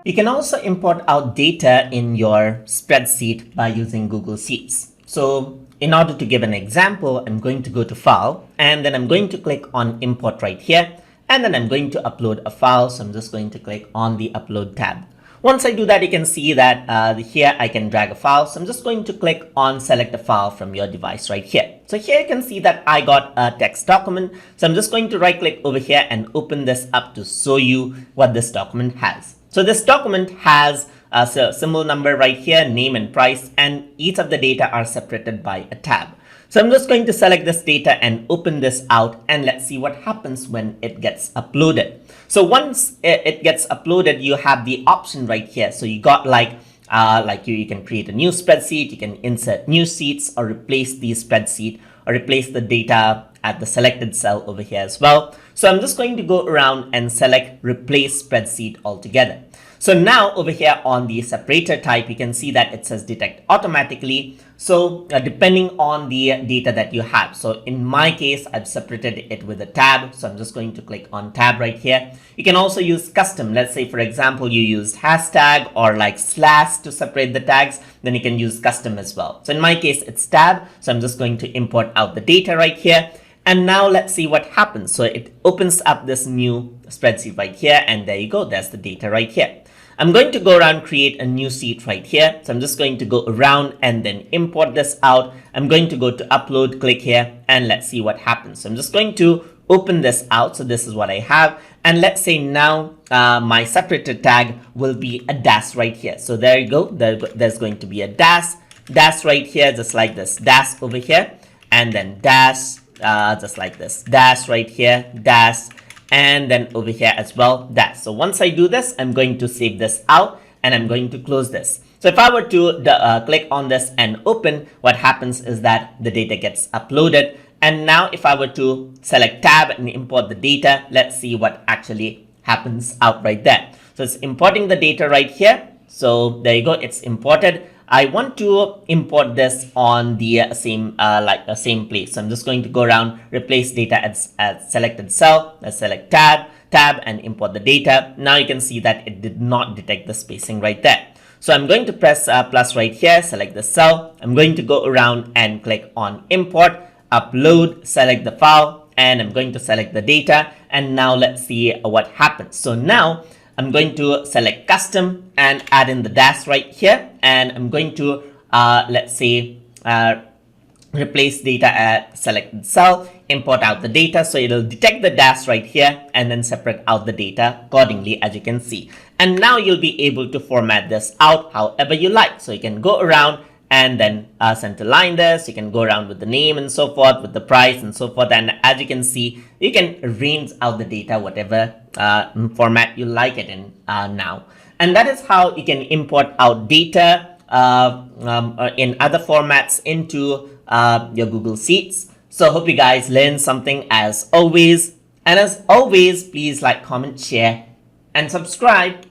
You can also import out data in your spreadsheet by using Google Sheets. So in order to give an example, I'm going to go to File, and then I'm going to click on Import right here, and then I'm going to upload a file. So I'm just going to click on the Upload tab. Once I do that, you can see that here I can drag a file. So I'm just going to click on Select a file from your device right here. So here you can see that I got a text document. So I'm just going to right click over here and open this up to show you what this document has. So this document has a symbol number right here, name and price, and each of the data are separated by a tab. So I'm just going to select this data and open this out, and let's see what happens when it gets uploaded. So once it gets uploaded, you have the option right here. So you got you can create a new spreadsheet, you can insert new sheets, or replace the spreadsheet, or replace the data at the selected cell over here as well. So I'm just going to go around and select replace spreadsheet altogether. So now over here on the separator type, you can see that it says detect automatically. So depending on the data that you have. So in my case, I've separated it with a tab. So I'm just going to click on tab right here. You can also use custom. Let's say, for example, you used hashtag or like slash to separate the tags, then you can use custom as well. So in my case, it's tab. So I'm just going to import out the data right here. And now let's see what happens. So it opens up this new spreadsheet right here. And there you go. There's the data right here. I'm going to go around, create a new sheet right here. So I'm just going to go around and then import this out. I'm going to go to upload, click here, and let's see what happens. So I'm just going to open this out. So this is what I have. And let's say now my separator tag will be a dash right here. So there you go. There's going to be a dash right here, just like this, dash over here, and then dash, just like this, dash right here, dash, and then over here as well, dash. So once I do this, I'm going to save this out and I'm going to close this. So if I were to click on this and open, what happens is that the data gets uploaded. And now if I were to select tab and import the data, let's see what actually happens out right there. So it's importing the data right here. So there you go, it's imported. I want to import this on the same place. So I'm just going to go around, replace data at selected cell, select tab, and import the data. Now you can see that it did not detect the spacing right there. So I'm going to press plus right here, select the cell. I'm going to go around and click on import, upload, select the file, and I'm going to select the data. And now let's see what happens. So now I'm going to select custom and add in the dash right here. And I'm going to, let's say, replace data at selected cell, import out the data. So it'll detect the dash right here and then separate out the data accordingly, as you can see. And now you'll be able to format this out however you like. So you can go around and then center line this. You can go around with the name and so forth, with the price and so forth. And as you can see, you can arrange out the data whatever format you like it in now. And that is how you can import out data in other formats into your Google Sheets. So I hope you guys learned something as always. And as always, please like, comment, share, and subscribe.